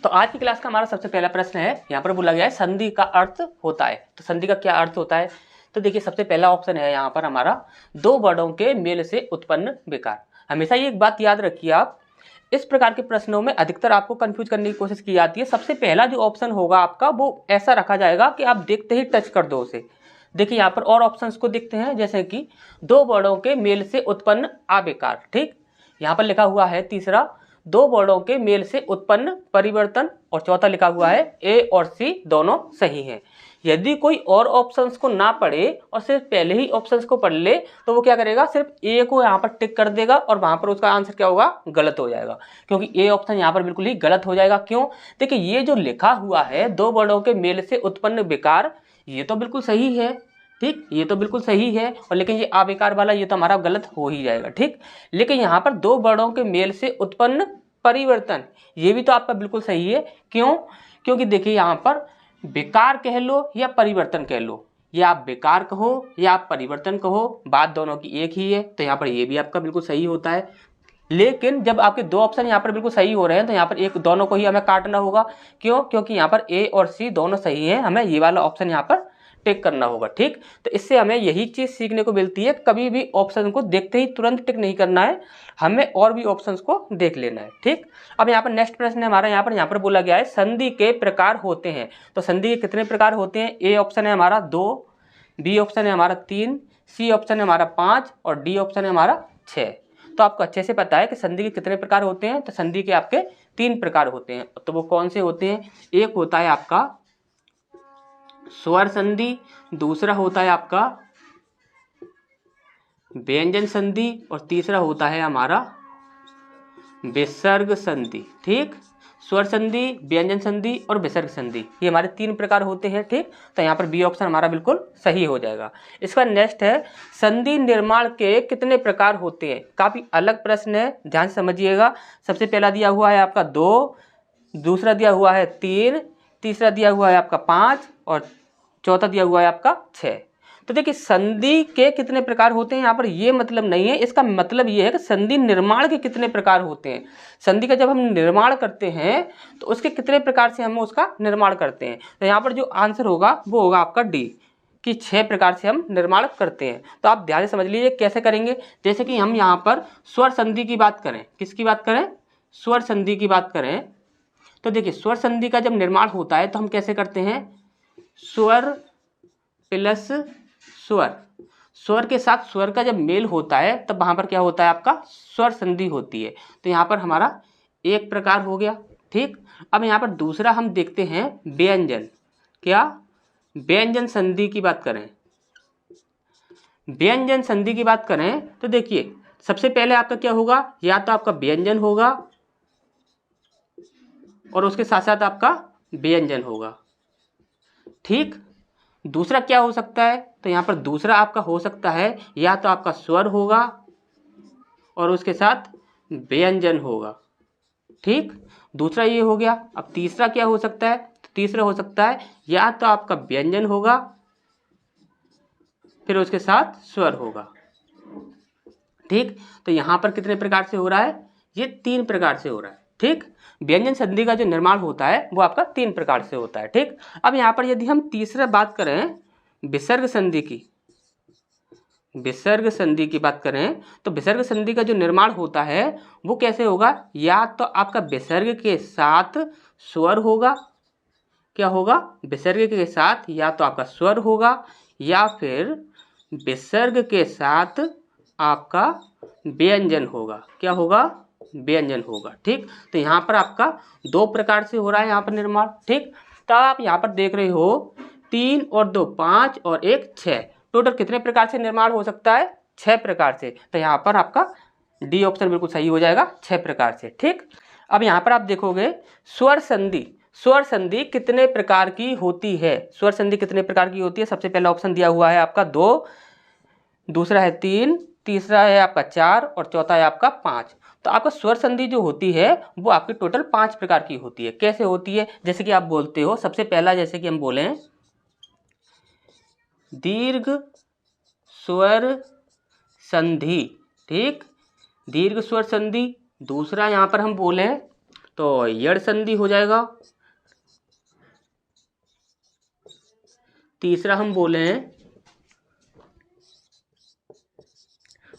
तो आज की क्लास का हमारा सबसे पहला प्रश्न है, यहाँ पर बोला गया है संधि का अर्थ होता है। तो संधि का क्या अर्थ होता है? तो देखिए सबसे पहला ऑप्शन है यहाँ पर हमारा दो वर्णों के मेल से उत्पन्न विकार। हमेशा ये एक बात याद रखिए आप, इस प्रकार के प्रश्नों में अधिकतर आपको कंफ्यूज करने की कोशिश की जाती है। सबसे पहला जो ऑप्शन होगा आपका वो ऐसा रखा जाएगा कि आप देखते ही टच कर दो उसे। देखिए यहाँ पर और ऑप्शंस को देखते हैं, जैसे कि दो वर्णों के मेल से उत्पन्न आविकार। ठीक, यहाँ पर लिखा हुआ है तीसरा दो वर्णों के मेल से उत्पन्न परिवर्तन, और चौथा लिखा हुआ है ए और सी दोनों सही हैं। यदि कोई और ऑप्शंस को ना पढ़े और सिर्फ पहले ही ऑप्शंस को पढ़ ले तो वो क्या करेगा, सिर्फ ए को यहाँ पर टिक कर देगा और वहां पर उसका आंसर क्या होगा, गलत हो जाएगा, क्योंकि ए ऑप्शन यहाँ पर बिल्कुल ही गलत हो जाएगा। क्यों? देखिए ये जो लिखा हुआ है दो वर्णों के मेल से उत्पन्न विकार, ये तो बिल्कुल सही है। ठीक, ये तो बिल्कुल सही है, और लेकिन ये आविकार वाला ये तो हमारा गलत हो ही जाएगा। ठीक, लेकिन यहाँ पर दो वर्णों के मेल से उत्पन्न परिवर्तन, ये भी तो आपका बिल्कुल सही है। क्यों? क्योंकि देखिए यहाँ पर विकार कह लो या परिवर्तन कह लो, या आप विकार कहो या आप परिवर्तन कहो, बात दोनों की एक ही है, तो यहाँ पर ये भी आपका बिल्कुल सही होता है। लेकिन जब आपके दो ऑप्शन यहाँ पर बिल्कुल सही हो रहे हैं तो यहाँ पर एक दोनों को ही हमें काटना होगा। क्यों? क्योंकि यहाँ पर ए और सी दोनों सही हैं, हमें ये वाला ऑप्शन यहाँ पर टिक करना होगा। ठीक, तो इससे हमें यही चीज सीखने को मिलती है, कभी भी ऑप्शन को देखते ही तुरंत टिक नहीं करना है, हमें और भी ऑप्शंस को देख लेना है। ठीक, अब यहाँ पर नेक्स्ट प्रश्न है हमारा, यहाँ पर बोला गया है संधि के प्रकार होते हैं। तो संधि के कितने प्रकार होते हैं? ए ऑप्शन है हमारा 2, बी ऑप्शन है हमारा 3, सी ऑप्शन है हमारा 5 और डी ऑप्शन है हमारा 6। तो आपको अच्छे से पता है कि संधि के कितने प्रकार होते हैं। तो संधि के आपके 3 प्रकार होते हैं। तो वो कौन से होते हैं? एक होता है आपका स्वर संधि, दूसरा होता है आपका व्यंजन संधि, और तीसरा होता है हमारा विसर्ग संधि। ठीक, स्वर संधि, व्यंजन संधि और विसर्ग संधि, ये हमारे 3 प्रकार होते हैं। ठीक, तो यहाँ पर बी ऑप्शन हमारा बिल्कुल सही हो जाएगा। इसका नेक्स्ट है संधि निर्माण के कितने प्रकार होते हैं। काफी अलग प्रश्न है, ध्यान से समझिएगा। सबसे पहला दिया हुआ है आपका 2, दूसरा दिया हुआ है 3, तीसरा दिया हुआ है आपका 5 और चौथा दिया हुआ है आपका 6। तो देखिए संधि के कितने प्रकार होते हैं, यहाँ पर ये मतलब नहीं है, इसका मतलब ये है कि संधि निर्माण के कितने प्रकार होते हैं। संधि का जब हम निर्माण करते हैं तो उसके कितने प्रकार से हम उसका निर्माण करते हैं। तो यहाँ पर जो आंसर होगा वो होगा आपका डी, कि 6 प्रकार से हम निर्माण करते हैं। तो आप ध्यान से समझ लीजिए कैसे करेंगे। जैसे कि हम यहाँ पर स्वर संधि की बात करें, किसकी बात करें? स्वर संधि की बात करें। तो देखिए स्वर संधि का जब निर्माण होता है तो हम कैसे करते हैं, स्वर प्लस स्वर, स्वर के साथ स्वर का जब मेल होता है तब वहां पर क्या होता है, आपका स्वर संधि होती है। तो यहाँ पर हमारा एक प्रकार हो गया। ठीक, अब यहाँ पर दूसरा हम देखते हैं व्यंजन। क्या? व्यंजन संधि की बात करें, व्यंजन संधि की बात करें तो देखिए सबसे पहले आपका क्या होगा, या तो आपका व्यंजन होगा और उसके साथ साथ आपका व्यंजन होगा। ठीक, दूसरा क्या हो सकता है, तो यहाँ पर दूसरा आपका हो सकता है या तो आपका स्वर होगा और उसके साथ व्यंजन होगा। ठीक, दूसरा ये हो गया। अब तीसरा क्या हो सकता है, तो तीसरा हो सकता है या तो आपका व्यंजन होगा फिर उसके साथ स्वर होगा। ठीक, तो यहाँ पर कितने प्रकार से हो रहा है, ये 3 प्रकार से हो रहा है। ठीक, व्यंजन संधि का जो निर्माण होता है वो आपका 3 प्रकार से होता है। ठीक, अब यहाँ पर यदि हम तीसरा बात करें विसर्ग संधि की, विसर्ग संधि की बात करें तो विसर्ग संधि का जो निर्माण होता है वो कैसे होगा, या तो आपका विसर्ग के साथ स्वर होगा, क्या होगा, विसर्ग के साथ या तो आपका स्वर होगा या फिर विसर्ग के साथ आपका व्यंजन होगा। क्या होगा? व्यंजन होगा। ठीक, तो यहाँ पर आपका 2 प्रकार से हो रहा है यहाँ पर निर्माण। ठीक, तो आप यहाँ पर देख रहे हो 3 और 2 5 और 1 6, टोटल कितने प्रकार से निर्माण हो सकता है, 6 प्रकार से। तो यहाँ पर आपका डी ऑप्शन बिल्कुल सही हो जाएगा, 6 प्रकार से। ठीक, अब यहाँ पर आप देखोगे स्वर संधि, स्वर संधि कितने प्रकार की होती है, स्वर संधि कितने प्रकार की होती है। सबसे पहला ऑप्शन दिया हुआ है आपका 2, दूसरा है 3, तीसरा है आपका 4 और चौथा है आपका 5। तो आपका स्वर संधि जो होती है वो आपकी टोटल 5 प्रकार की होती है। कैसे होती है, जैसे कि आप बोलते हो, सबसे पहला जैसे कि हम बोले दीर्घ स्वर संधि। ठीक, दीर्घ स्वर संधि। दूसरा यहाँ पर हम बोले तो यड़ संधि हो जाएगा। तीसरा हम बोले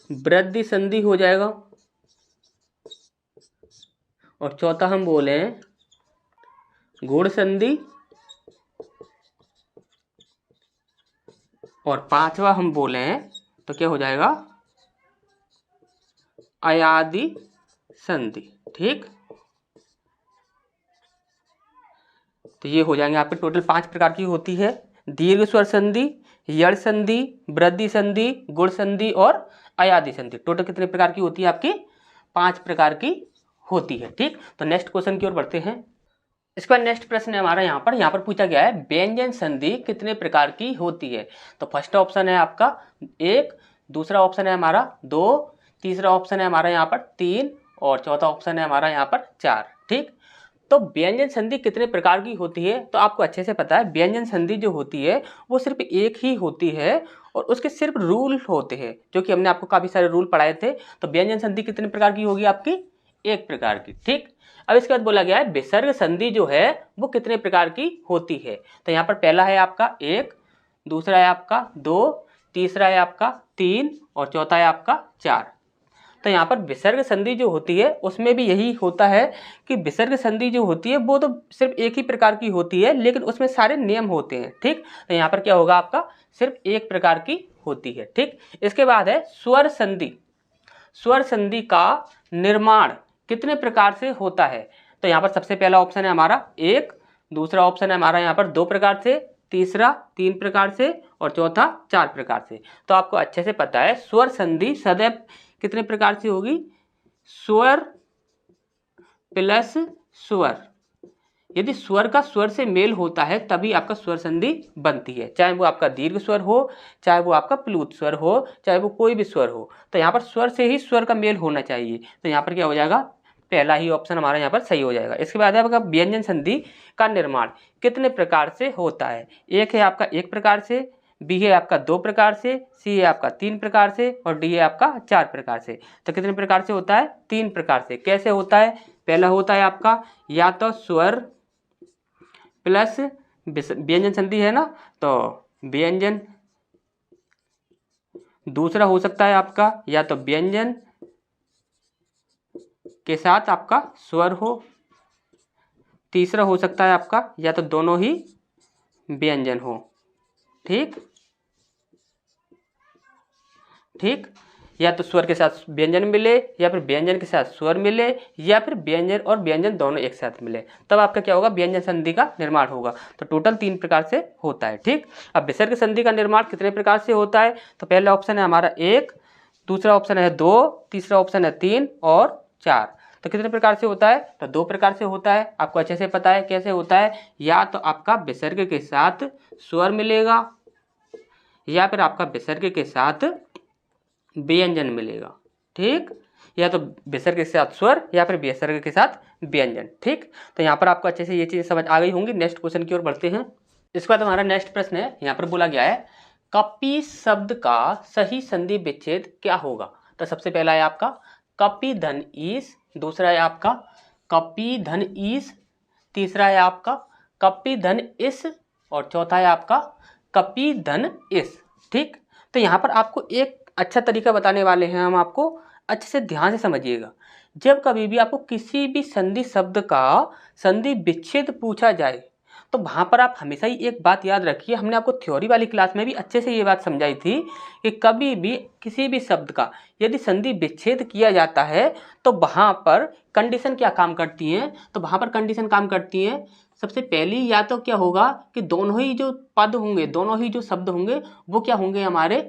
वृद्धि संधि हो जाएगा। और चौथा हम बोले गुण संधि। और पांचवा हम बोले तो क्या हो जाएगा, अयादि संधि। ठीक, तो ये हो जाएंगे आपके टोटल 5 प्रकार की होती है। दीर्घ स्वर संधि, यड़ संधि, वृद्धि संधि, गुण संधि और अयादि संधि। टोटल कितने प्रकार की होती है आपकी? 5 प्रकार की होती है। ठीक, तो नेक्स्ट क्वेश्चन की ओर बढ़ते हैं। इसके बाद नेक्स्ट प्रश्न है हमारा यहाँ पर पूछा गया है व्यंजन संधि कितने प्रकार की होती है। तो फर्स्ट ऑप्शन है आपका 1, दूसरा ऑप्शन है हमारा 2, तीसरा ऑप्शन है हमारा यहाँ पर 3 और चौथा ऑप्शन है हमारा यहाँ पर 4। ठीक, तो व्यंजन संधि कितने प्रकार की होती है तो आपको अच्छे से पता है व्यंजन संधि जो होती है वो सिर्फ एक ही होती है और उसके सिर्फ रूल होते हैं, जो कि हमने आपको काफी सारे रूल पढ़ाए थे। तो व्यंजन संधि कितने प्रकार की होगी आपकी? 1 प्रकार की। ठीक, अब इसके बाद बोला गया है विसर्ग संधि जो है वो कितने प्रकार की होती है। तो यहाँ पर पहला है आपका 1, दूसरा है आपका 2, तीसरा है आपका 3 और चौथा है आपका 4। तो यहाँ पर विसर्ग संधि जो होती है उसमें भी यही होता है कि विसर्ग संधि जो होती है वो तो सिर्फ एक ही प्रकार की होती है, लेकिन उसमें सारे नियम होते हैं। ठीक, तो यहाँ पर क्या होगा आपका, सिर्फ एक प्रकार की होती है। ठीक, इसके बाद है स्वर संधि। स्वर संधि का निर्माण कितने प्रकार से होता है। तो यहाँ पर सबसे पहला ऑप्शन है हमारा 1, दूसरा ऑप्शन है हमारा यहाँ पर 2 प्रकार से, तीसरा 3 प्रकार से और चौथा 4 प्रकार से। तो आपको अच्छे से पता है स्वर संधि सदैव कितने प्रकार से होगी, स्वर प्लस स्वर। यदि स्वर का स्वर से मेल होता है तभी आपका स्वर संधि बनती है, चाहे वो आपका दीर्घ स्वर हो, चाहे वो आपका प्लूत स्वर हो, चाहे वो कोई भी स्वर हो। तो यहाँ पर स्वर से ही स्वर का मेल होना चाहिए। तो यहाँ पर क्या हो जाएगा, पहला ही ऑप्शन हमारा यहाँ पर सही हो जाएगा। इसके बाद है आपका व्यंजन संधि का निर्माण कितने प्रकार से होता है। एक है आपका 1 प्रकार से, बी है आपका 2 प्रकार से, सी है आपका 3 प्रकार से और डी है आपका 4 प्रकार से। तो कितने प्रकार से होता है? 3 प्रकार से। कैसे होता है? पहला होता है आपका या तो स्वर प्लस व्यंजन संधि है ना, तो व्यंजन। दूसरा हो सकता है आपका या तो व्यंजन के साथ आपका स्वर हो, तीसरा हो सकता है आपका या तो दोनों ही व्यंजन हो। ठीक ठीक, या तो स्वर के साथ व्यंजन मिले या फिर व्यंजन के साथ स्वर मिले या फिर व्यंजन और व्यंजन दोनों एक साथ मिले, तब आपका क्या होगा, व्यंजन संधि का निर्माण होगा। तो टोटल 3 प्रकार से होता है। ठीक, अब विसर्ग संधि का निर्माण कितने प्रकार से होता है। तो पहला ऑप्शन है हमारा 1, दूसरा ऑप्शन है 2, तीसरा ऑप्शन है 3 और 4। तो कितने प्रकार से होता है? तो 2 प्रकार से होता है। आपको अच्छे से पता है कैसे होता है, या तो आपका विसर्ग के साथ स्वर मिलेगा या फिर आपका विसर्ग के साथ व्यंजन मिलेगा। ठीक, या तो विसर्ग के साथ स्वर या फिर विसर्ग के साथ व्यंजन। ठीक, तो यहाँ पर आपको अच्छे से ये चीजें समझ आ गई होंगी। नेक्स्ट क्वेश्चन की ओर बढ़ते हैं। इसके बाद हमारा नेक्स्ट प्रश्न है, यहाँ पर बोला गया है कपि शब्द का सही संधि विच्छेद क्या होगा। तो सबसे पहला है आपका कपि धन ईस, दूसरा है आपका कपि धन ईस, तीसरा है आपका कपि धन इस और चौथा है आपका कपि धन इस। ठीक, तो यहाँ पर आपको एक अच्छा तरीका बताने वाले हैं हम आपको, अच्छे से ध्यान से समझिएगा। जब कभी भी आपको किसी भी संधि शब्द का संधि विच्छेद पूछा जाए तो वहां पर आप हमेशा ही एक बात याद रखिए, हमने आपको थ्योरी वाली क्लास में भी अच्छे से ये बात समझाई थी कि कभी भी किसी भी शब्द का यदि संधि विच्छेद किया जाता है तो वहां पर कंडीशन क्या काम करती है। तो वहां पर कंडीशन काम करती है, सबसे पहली या तो क्या होगा कि दोनों ही जो पद होंगे, दोनों ही जो शब्द होंगे वो क्या होंगे हमारे,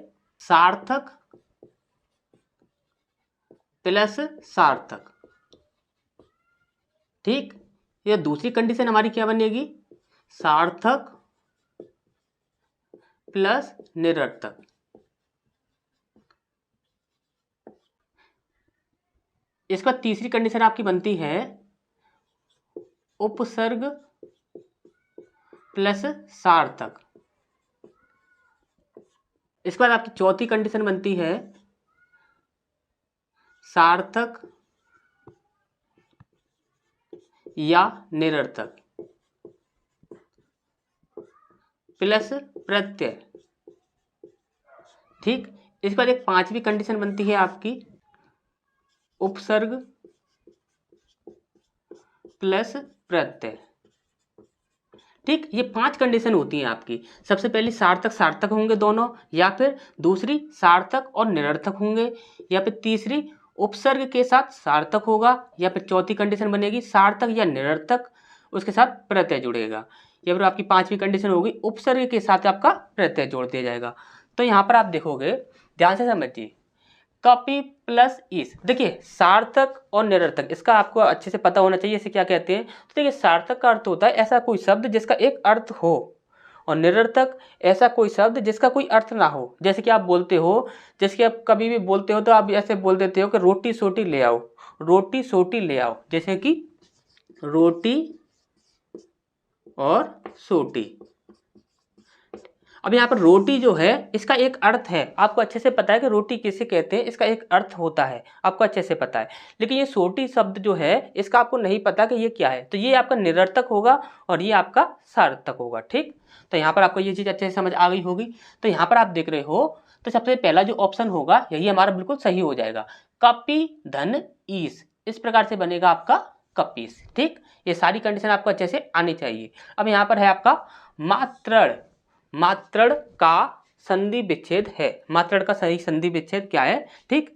सार्थक प्लस सार्थक। ठीक, ये दूसरी कंडीशन हमारी क्या बनेगी, सार्थक प्लस निरर्थक। इसके बाद तीसरी कंडीशन आपकी बनती है उपसर्ग प्लस सार्थक। इसके बाद आपकी चौथी कंडीशन बनती है सार्थक या निरर्थक प्लस प्रत्यय। ठीक, इसके बाद एक पांचवी कंडीशन बनती है आपकी उपसर्ग प्लस प्रत्यय। ठीक, ये पांच कंडीशन होती हैं आपकी। सबसे पहली सार्थक सार्थक होंगे दोनों, या फिर दूसरी सार्थक और निरर्थक होंगे, या फिर तीसरी उपसर्ग के साथ सार्थक होगा, या फिर चौथी कंडीशन बनेगी सार्थक या निरर्थक उसके साथ प्रत्यय जुड़ेगा, या फिर आपकी पांचवी कंडीशन होगी उपसर्ग के साथ आपका प्रत्यय जोड़ दिया जाएगा। तो यहाँ पर आप देखोगे, ध्यान से समझिए, कपि प्लस इस। देखिए सार्थक और निरर्थक इसका आपको अच्छे से पता होना चाहिए, इसे क्या कहते हैं। तो देखिए सार्थक का अर्थ होता है ऐसा कोई शब्द जिसका एक अर्थ हो, और निरर्थक ऐसा कोई शब्द जिसका कोई अर्थ ना हो। जैसे कि आप बोलते हो, जैसे कि आप कभी भी बोलते हो तो आप ऐसे बोल देते हो कि रोटी सोटी ले आओ, रोटी सोटी ले आओ, जैसे कि रोटी और सोटी। अब यहाँ पर रोटी जो है इसका एक अर्थ है, आपको अच्छे से पता है कि रोटी किसे कहते हैं, इसका एक अर्थ होता है, आपको अच्छे से पता है। लेकिन ये सोटी शब्द जो है इसका आपको नहीं पता कि ये क्या है, तो ये आपका निरर्थक होगा और ये आपका सार्थक होगा। ठीक, तो यहाँ पर आपको ये चीज़ अच्छे से समझ आ गई होगी। तो यहाँ पर आप देख रहे हो, तो सबसे पहला जो ऑप्शन होगा यही हमारा बिल्कुल सही हो जाएगा, कपि धन ईस, इस प्रकार से बनेगा आपका कपीस। ठीक, ये सारी कंडीशन आपको अच्छे से आनी चाहिए। अब यहाँ पर है आपका मात्रण। मात्रण का संधि विच्छेद है, मात्रण का सही संधि विच्छेद क्या है। ठीक,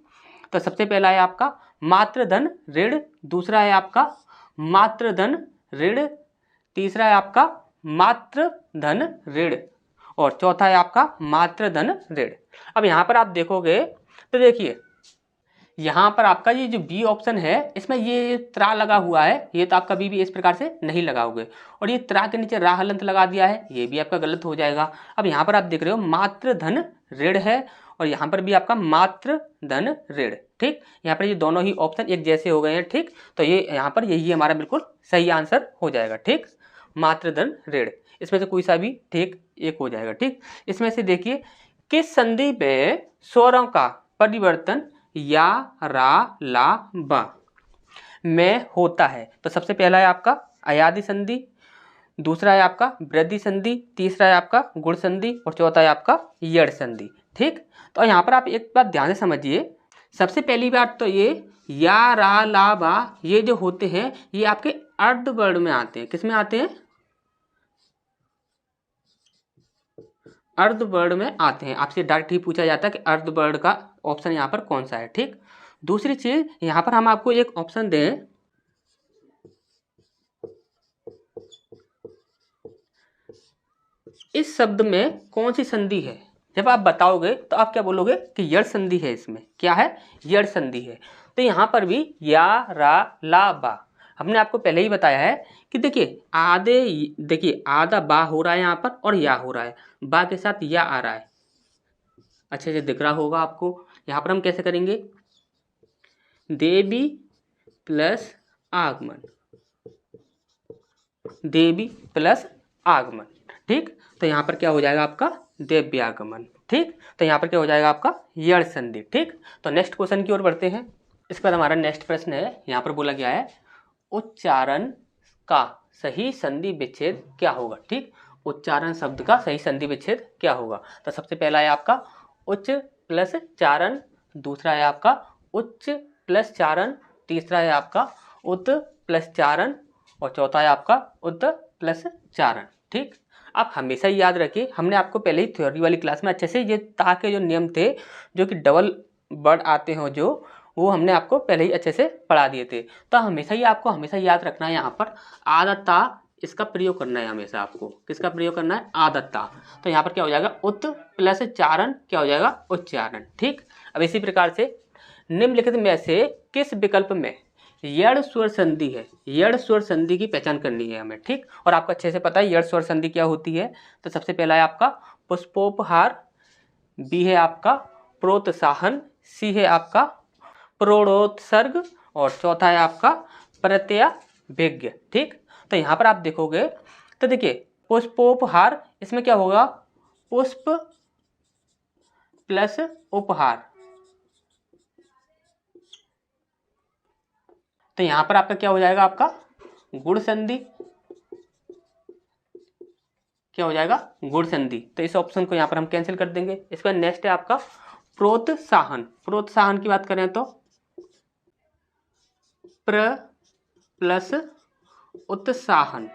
तो सबसे पहला है आपका मात्र धन ऋण, दूसरा है आपका मात्र धन ऋण, तीसरा है आपका मात्र धन ऋण, और चौथा है आपका मात्र धन ऋण। अब यहाँ पर आप देखोगे तो देखिए यहाँ पर आपका ये जो बी ऑप्शन है इसमें ये त्रा लगा हुआ है, ये तो आप कभी भी इस प्रकार से नहीं लगाओगे, और ये त्रा के नीचे रा हलंत लगा दिया है, ये भी आपका गलत हो जाएगा। अब यहाँ पर आप देख रहे हो मात्र धन ऋण है, और यहाँ पर भी आपका मात्र धन ऋण। ठीक, यहाँ पर ये दोनों ही ऑप्शन एक जैसे हो गए हैं। ठीक, तो ये यहाँ पर यही हमारा बिल्कुल सही आंसर हो जाएगा। ठीक, मात्र धन ऋण, इसमें से कोई सा भी ठीक एक हो जाएगा। ठीक, इसमें से देखिए किस संधि में स्वरों का परिवर्तन या रा ला बा में होता है। तो सबसे पहला है आपका अयादि संधि, दूसरा है आपका वृद्धि संधि, तीसरा है आपका गुण संधि, और चौथा है आपका यड़ संधि। ठीक, तो यहाँ पर आप एक बात ध्यान से समझिए। सबसे पहली बात तो ये या रा ला बा ये जो होते हैं ये आपके अर्ध वर्ण में आते हैं। किस में आते हैं? अर्ध वर्ण में आते हैं। आपसे डायरेक्ट ही पूछा जाता है कि अर्ध वर्ण का ऑप्शन यहाँ पर कौन सा है। ठीक, दूसरी चीज यहाँ पर हम आपको एक ऑप्शन दें, इस शब्द में कौन सी संधि है। जब आप बताओगे तो आप क्या बोलोगे कि यड़ संधि है, इसमें क्या है, यड़ संधि है। तो यहाँ पर भी या रा ला बा हमने आपको पहले ही बताया है कि देखिए आधा बा हो रहा है यहाँ पर और या हो रहा है, बा के साथ या आ रहा है, अच्छे से दिख रहा होगा आपको। यहाँ पर हम कैसे करेंगे, देवी प्लस आगमन, देवी प्लस आगमन। ठीक, तो यहाँ पर क्या हो जाएगा आपका देव्यागमन। ठीक, तो यहाँ पर क्या हो जाएगा आपका यड़ संधि। ठीक, तो नेक्स्ट क्वेश्चन की ओर बढ़ते हैं। इसके बाद हमारा नेक्स्ट प्रश्न है, यहाँ पर बोला गया है उच्चारण का सही संधि विच्छेद क्या होगा। ठीक, उच्चारण शब्द का सही संधि विच्छेद क्या होगा। तो सबसे पहला है आपका उच्च प्लस चारण, दूसरा है आपका उच्च प्लस चारण, तीसरा है आपका उत प्लस चारण, और चौथा है आपका उत प्लस चारण। ठीक, आप हमेशा ही याद रखिए, हमने आपको पहले ही थ्योरी वाली क्लास में अच्छे से ये ता के जो नियम थे जो कि डबल वर्ड आते हो जो, वो हमने आपको पहले ही अच्छे से पढ़ा दिए थे। तो हमेशा ही आपको हमेशा याद रखना है यहाँ पर आदता, इसका प्रयोग करना है हमेशा आपको। किसका प्रयोग करना है, आदता। तो यहाँ पर क्या हो जाएगा उत प्लस चारण क्या हो जाएगा उच्चारण। ठीक, अब इसी प्रकार से निम्नलिखित में से किस विकल्प में यड़ स्वर संधि है, यड़ स्वर संधि की पहचान करनी है हमें। ठीक, और आपको अच्छे से पता है यड़ स्वर संधि क्या होती है। तो सबसे पहला है आपका पुष्पोपहार, बी है आपका प्रोत्साहन, सी है आपका प्रोड़ोत्सर्ग, और चौथा है आपका प्रत्यभिज्ञ। ठीक, तो यहाँ पर आप देखोगे तो देखिए पुष्पोपहार, इसमें क्या होगा पुष्प प्लस उपहार, तो यहाँ पर आपका क्या हो जाएगा आपका गुण संधि, क्या हो जाएगा, गुण संधि। तो इस ऑप्शन को यहाँ पर हम कैंसिल कर देंगे। इसके बाद नेक्स्ट है आपका प्रोत्साहन। प्रोत्साहन की बात करें तो प्र प्लस उत्साहन,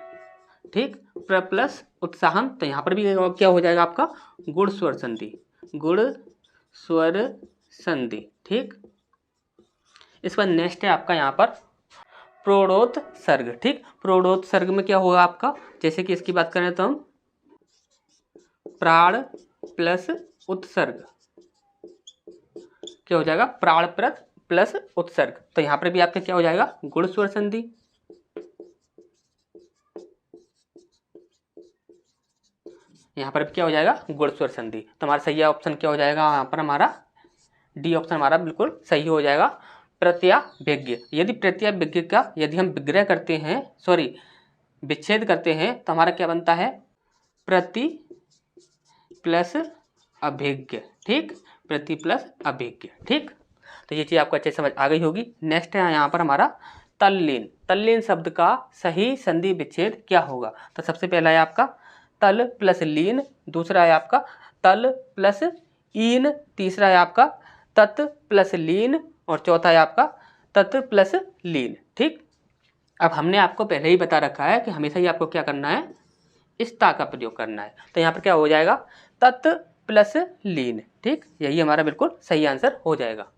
ठीक, प्र प्लस उत्साहन। तो यहाँ पर भी क्या हो जाएगा आपका गुण स्वर संधि, गुण स्वर संधि, ठीक। इसके बाद नेक्स्ट है आपका यहाँ पर प्रोढ़ोत्सर्ग, ठीक। प्रोढ़ोत्सर्ग में क्या होगा आपका, जैसे कि इसकी बात करें तो हम प्राण प्लस उत्सर्ग, क्या हो जाएगा, प्राण प्लस उत्सर्ग। तो यहाँ पर भी आपका क्या हो जाएगा, गुण स्वर संधि। यहाँ पर क्या हो जाएगा, गुण स्वर संधि। तो हमारा सही ऑप्शन क्या हो जाएगा, यहाँ पर हमारा डी ऑप्शन हमारा बिल्कुल सही हो जाएगा, प्रत्याभिज्ञ। यदि प्रत्याभिज्ञ का यदि हम विग्रह करते हैं, सॉरी विच्छेद करते हैं, तो हमारा क्या बनता है, प्रति प्लस अभिज्ञ, ठीक, प्रति प्लस अभिज्ञ, ठीक। तो ये चीज़ आपको अच्छे समझ आ गई होगी। नेक्स्ट है यहाँ पर हमारा तल्लीन। तल्लीन शब्द का सही संधि विच्छेद क्या होगा। तो सबसे पहला है आपका तल प्लस लीन, दूसरा है आपका तल प्लस ईन, तीसरा है आपका तत् प्लस लीन, और चौथा है आपका तत् प्लस लीन, ठीक। अब हमने आपको पहले ही बता रखा है कि हमेशा ही आपको क्या करना है, इस ता का प्रयोग करना है। तो यहाँ पर क्या हो जाएगा, तत् प्लस लीन, ठीक। यही हमारा बिल्कुल सही आंसर हो जाएगा।